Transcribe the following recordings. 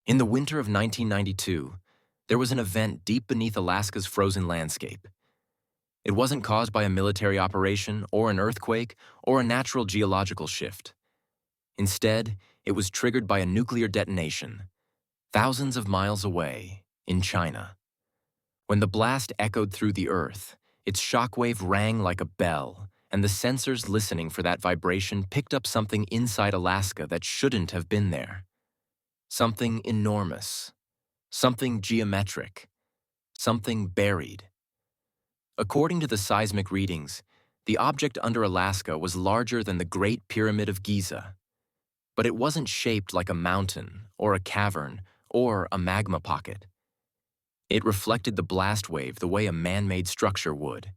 In the winter of 1992, there was an event deep beneath Alaska's frozen landscape. It wasn't caused by a military operation or an earthquake or a natural geological shift. Instead, it was triggered by a nuclear detonation, thousands of miles away, in China. When the blast echoed through the earth, its shockwave rang like a bell, and the sensors listening for that vibration picked up something inside Alaska that shouldn't have been there. Something enormous, something geometric, something buried. According to the seismic readings, the object under Alaska was larger than the Great Pyramid of Giza. But it wasn't shaped like a mountain, or a cavern, or a magma pocket. It reflected the blast wave the way a man-made structure would.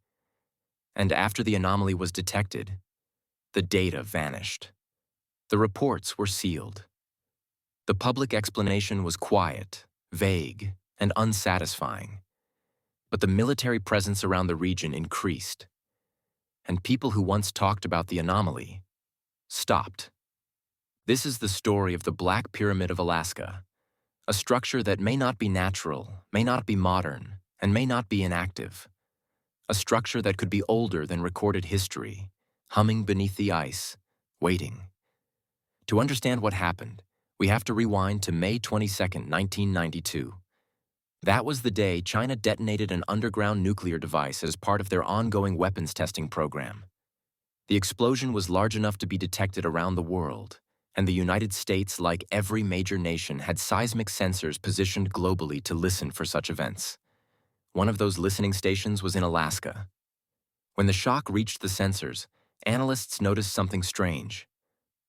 And after the anomaly was detected, the data vanished. The reports were sealed. The public explanation was quiet, vague, and unsatisfying. But the military presence around the region increased, and people who once talked about the anomaly stopped. This is the story of the Black Pyramid of Alaska, a structure that may not be natural, may not be modern, and may not be inactive. A structure that could be older than recorded history, humming beneath the ice, waiting. To understand what happened, we have to rewind to May 22, 1992. That was the day China detonated an underground nuclear device as part of their ongoing weapons testing program. The explosion was large enough to be detected around the world, and the United States, like every major nation, had seismic sensors positioned globally to listen for such events. One of those listening stations was in Alaska. When the shock reached the sensors, analysts noticed something strange.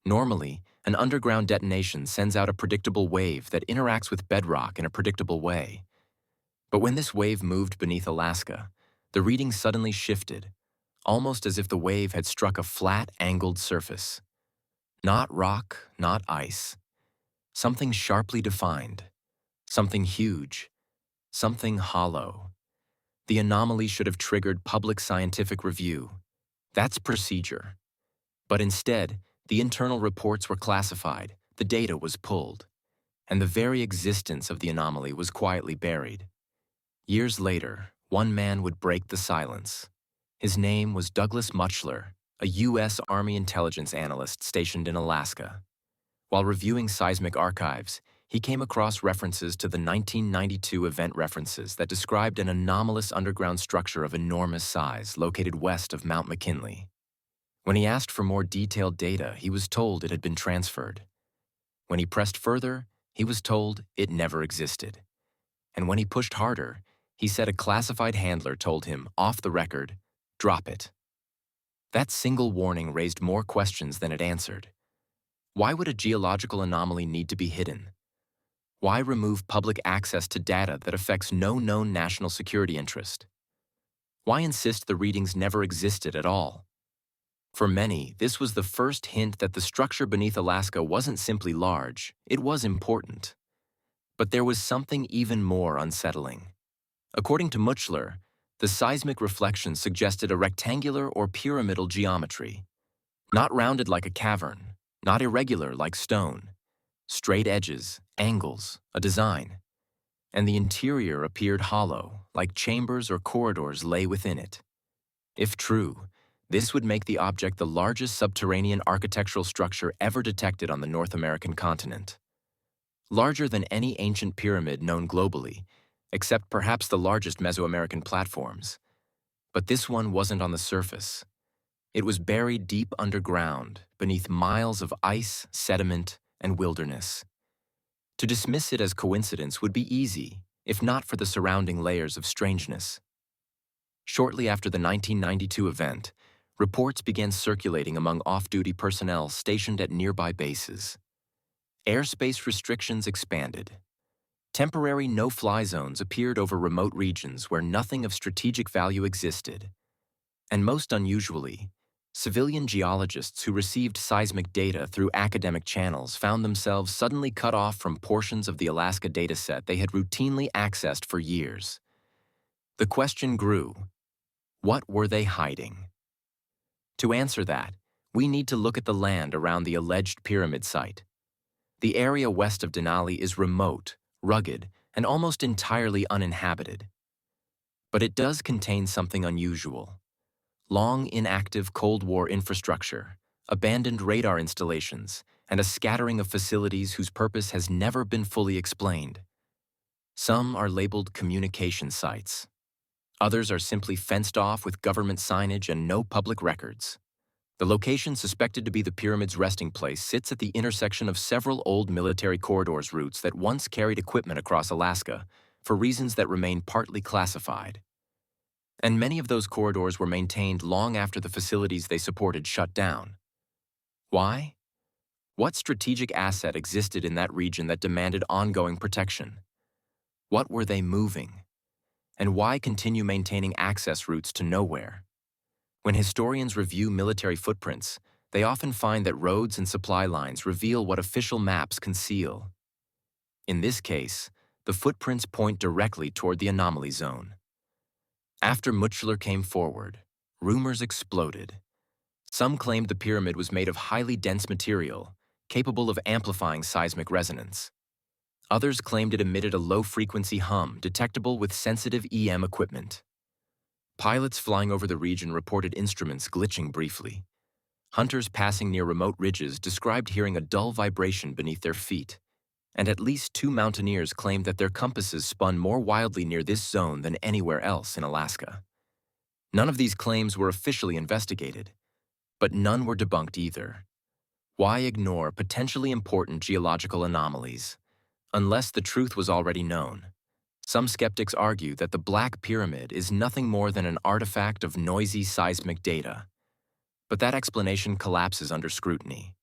Normally, an underground detonation sends out a predictable wave that interacts with bedrock in a predictable way. But when this wave moved beneath Alaska, the reading suddenly shifted, almost as if the wave had struck a flat, angled surface. Not rock, not ice. Something sharply defined. Something huge. Something hollow. The anomaly should have triggered public scientific review. That's procedure. But instead, the internal reports were classified, the data was pulled, and the very existence of the anomaly was quietly buried. Years later, one man would break the silence. His name was Douglas Mutchler, a U.S. Army intelligence analyst stationed in Alaska. While reviewing seismic archives, he came across references to the 1992 event references that described an anomalous underground structure of enormous size located west of Mount McKinley. When he asked for more detailed data, he was told it had been transferred. When he pressed further, he was told it never existed. And when he pushed harder, he said a classified handler told him, off the record, "Drop it." That single warning raised more questions than it answered. Why would a geological anomaly need to be hidden? Why remove public access to data that affects no known national security interest? Why insist the readings never existed at all? For many, this was the first hint that the structure beneath Alaska wasn't simply large, it was important. But there was something even more unsettling. According to Mutchler, the seismic reflections suggested a rectangular or pyramidal geometry, not rounded like a cavern, not irregular like stone, straight edges, angles, a design. And the interior appeared hollow, like chambers or corridors lay within it. If true, this would make the object the largest subterranean architectural structure ever detected on the North American continent. Larger than any ancient pyramid known globally, except perhaps the largest Mesoamerican platforms. But this one wasn't on the surface. It was buried deep underground, beneath miles of ice, sediment, and wilderness. To dismiss it as coincidence would be easy, if not for the surrounding layers of strangeness. Shortly after the 1992 event, reports began circulating among off-duty personnel stationed at nearby bases. Airspace restrictions expanded. Temporary no-fly zones appeared over remote regions where nothing of strategic value existed. And most unusually, civilian geologists who received seismic data through academic channels found themselves suddenly cut off from portions of the Alaska dataset they had routinely accessed for years. The question grew: what were they hiding? To answer that, we need to look at the land around the alleged pyramid site. The area west of Denali is remote, rugged, and almost entirely uninhabited. But it does contain something unusual. Long inactive Cold War infrastructure, abandoned radar installations, and a scattering of facilities whose purpose has never been fully explained. Some are labeled communication sites. Others are simply fenced off with government signage and no public records. The location suspected to be the pyramid's resting place sits at the intersection of several old military corridors routes that once carried equipment across Alaska, for reasons that remain partly classified. And many of those corridors were maintained long after the facilities they supported shut down. Why? What strategic asset existed in that region that demanded ongoing protection? What were they moving? And why continue maintaining access routes to nowhere? When historians review military footprints, they often find that roads and supply lines reveal what official maps conceal. In this case, the footprints point directly toward the anomaly zone. After Mutchler came forward, rumors exploded. Some claimed the pyramid was made of highly dense material, capable of amplifying seismic resonance. Others claimed it emitted a low-frequency hum detectable with sensitive EM equipment. Pilots flying over the region reported instruments glitching briefly. Hunters passing near remote ridges described hearing a dull vibration beneath their feet. And at least 2 mountaineers claimed that their compasses spun more wildly near this zone than anywhere else in Alaska. None of these claims were officially investigated, but none were debunked either. Why ignore potentially important geological anomalies? Unless the truth was already known. Some skeptics argue that the Black Pyramid is nothing more than an artifact of noisy seismic data. But that explanation collapses under scrutiny.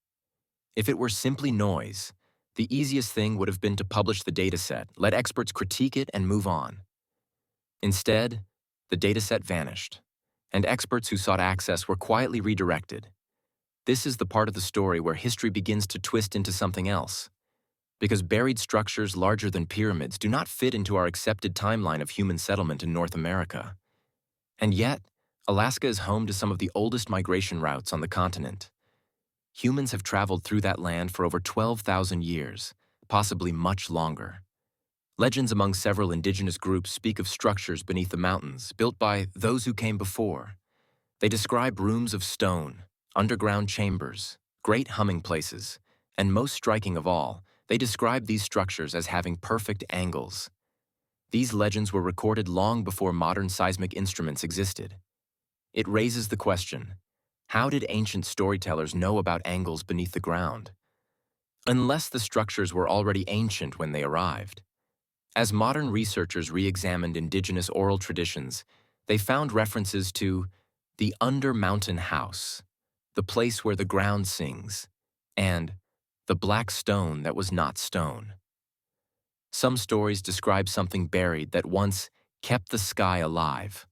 If it were simply noise, the easiest thing would have been to publish the dataset, let experts critique it, and move on. Instead, the dataset vanished, and experts who sought access were quietly redirected. This is the part of the story where history begins to twist into something else. Because buried structures larger than pyramids do not fit into our accepted timeline of human settlement in North America. And yet, Alaska is home to some of the oldest migration routes on the continent. Humans have traveled through that land for over 12,000 years, possibly much longer. Legends among several indigenous groups speak of structures beneath the mountains, built by those who came before. They describe rooms of stone, underground chambers, great humming places, and most striking of all, they describe these structures as having perfect angles. These legends were recorded long before modern seismic instruments existed. It raises the question, how did ancient storytellers know about angles beneath the ground? Unless the structures were already ancient when they arrived. As modern researchers re-examined indigenous oral traditions, they found references to the under-mountain house, the place where the ground sings, and the black stone that was not stone. Some stories describe something buried that once kept the sky alive,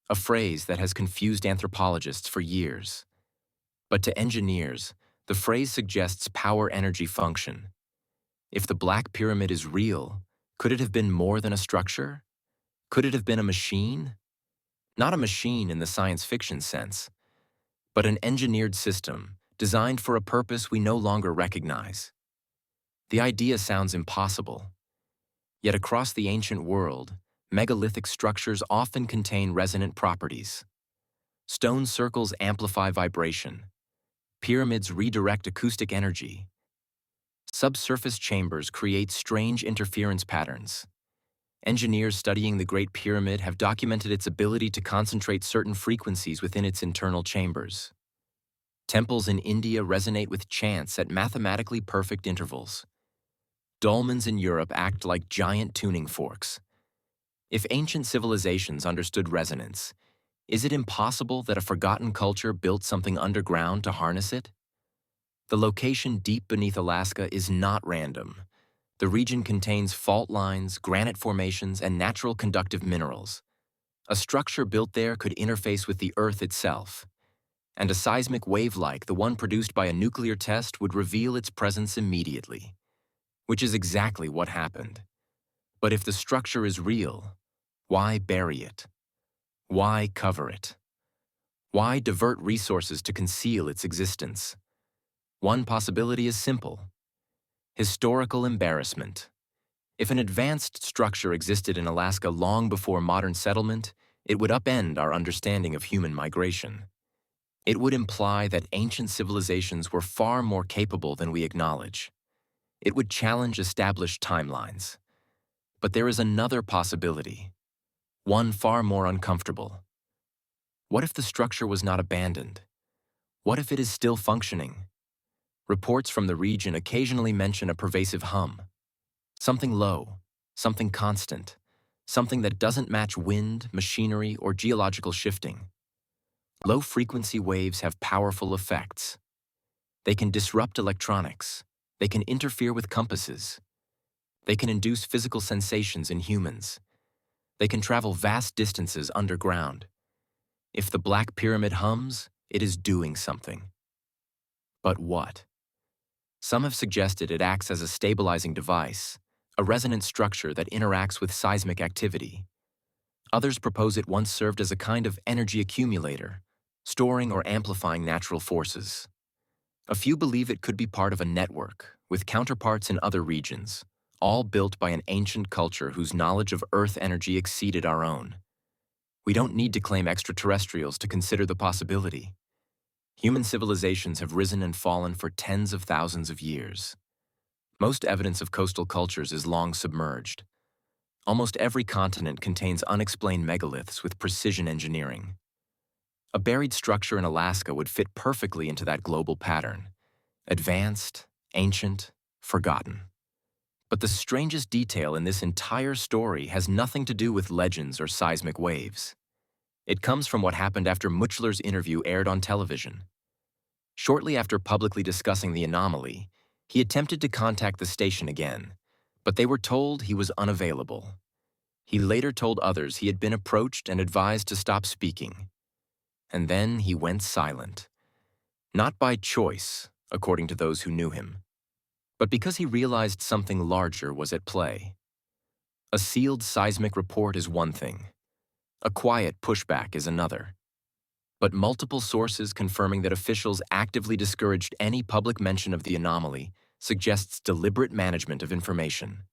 a phrase that has confused anthropologists for years. But to engineers, the phrase suggests power-energy function. If the Black Pyramid is real, could it have been more than a structure? Could it have been a machine? Not a machine in the science fiction sense, but an engineered system designed for a purpose we no longer recognize. The idea sounds impossible. Yet across the ancient world, megalithic structures often contain resonant properties. Stone circles amplify vibration. Pyramids redirect acoustic energy. Subsurface chambers create strange interference patterns. Engineers studying the Great Pyramid have documented its ability to concentrate certain frequencies within its internal chambers. Temples in India resonate with chants at mathematically perfect intervals. Dolmens in Europe act like giant tuning forks. If ancient civilizations understood resonance, is it impossible that a forgotten culture built something underground to harness it? The location deep beneath Alaska is not random. The region contains fault lines, granite formations, and natural conductive minerals. A structure built there could interface with the Earth itself. And a seismic wave like the one produced by a nuclear test would reveal its presence immediately. Which is exactly what happened. But if the structure is real, why bury it? Why cover it? Why divert resources to conceal its existence? One possibility is simple. Historical embarrassment. If an advanced structure existed in Alaska long before modern settlement, it would upend our understanding of human migration. It would imply that ancient civilizations were far more capable than we acknowledge. It would challenge established timelines. But there is another possibility, one far more uncomfortable. What if the structure was not abandoned? What if it is still functioning? Reports from the region occasionally mention a pervasive hum. Something low, something constant, something that doesn't match wind, machinery, or geological shifting. Low-frequency waves have powerful effects. They can disrupt electronics. They can interfere with compasses. They can induce physical sensations in humans. They can travel vast distances underground. If the Black Pyramid hums, it is doing something. But what? Some have suggested it acts as a stabilizing device, a resonant structure that interacts with seismic activity. Others propose it once served as a kind of energy accumulator, storing or amplifying natural forces. A few believe it could be part of a network, with counterparts in other regions, all built by an ancient culture whose knowledge of Earth energy exceeded our own. We don't need to claim extraterrestrials to consider the possibility. Human civilizations have risen and fallen for tens of thousands of years. Most evidence of coastal cultures is long submerged. Almost every continent contains unexplained megaliths with precision engineering. A buried structure in Alaska would fit perfectly into that global pattern. Advanced, ancient, forgotten. But the strangest detail in this entire story has nothing to do with legends or seismic waves. It comes from what happened after Muchler's interview aired on television. Shortly after publicly discussing the anomaly, he attempted to contact the station again, but they were told he was unavailable. He later told others he had been approached and advised to stop speaking. And then he went silent. Not by choice, according to those who knew him, but because he realized something larger was at play. A sealed seismic report is one thing. A quiet pushback is another. But multiple sources confirming that officials actively discouraged any public mention of the anomaly suggests deliberate management of information.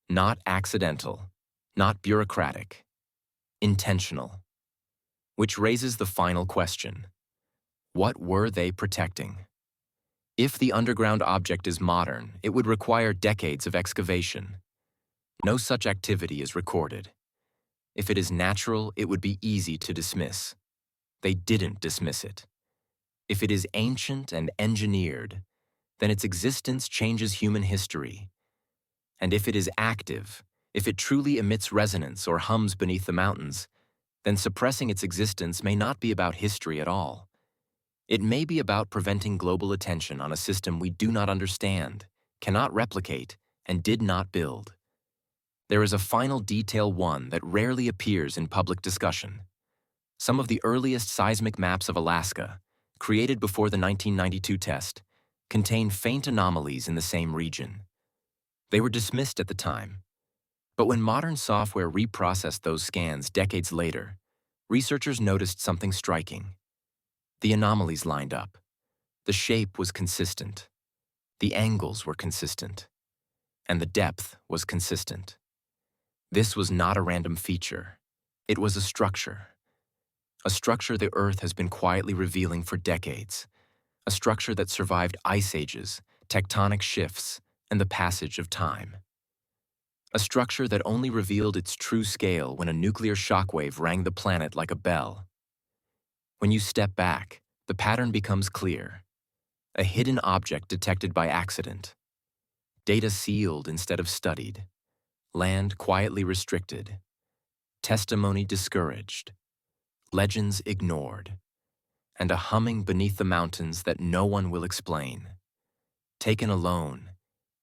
Not accidental, not bureaucratic, intentional. Which raises the final question. What were they protecting? If the underground object is modern, it would require decades of excavation. No such activity is recorded. If it is natural, it would be easy to dismiss. They didn't dismiss it. If it is ancient and engineered, then its existence changes human history. And if it is active, if it truly emits resonance or hums beneath the mountains, then suppressing its existence may not be about history at all. It may be about preventing global attention on a system we do not understand, cannot replicate, and did not build. There is a final detail that rarely appears in public discussion. Some of the earliest seismic maps of Alaska, created before the 1992 test, contain faint anomalies in the same region. They were dismissed at the time. But when modern software reprocessed those scans decades later, researchers noticed something striking. The anomalies lined up. The shape was consistent. The angles were consistent. And the depth was consistent. This was not a random feature. It was a structure. A structure the Earth has been quietly revealing for decades. A structure that survived ice ages, tectonic shifts, and the passage of time. A structure that only revealed its true scale when a nuclear shockwave rang the planet like a bell. When you step back, the pattern becomes clear. A hidden object detected by accident. Data sealed instead of studied. Land quietly restricted. Testimony discouraged. Legends ignored. And a humming beneath the mountains that no one will explain. Taken alone,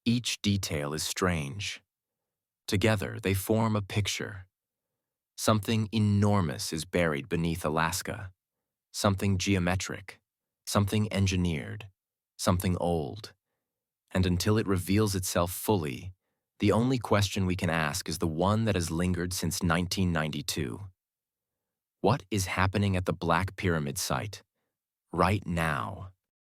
each detail is strange. Together, they form a picture. Something enormous is buried beneath Alaska. Something geometric, something engineered, something old. And until it reveals itself fully, the only question we can ask is the one that has lingered since 1992. What is happening at the Black Pyramid site right now?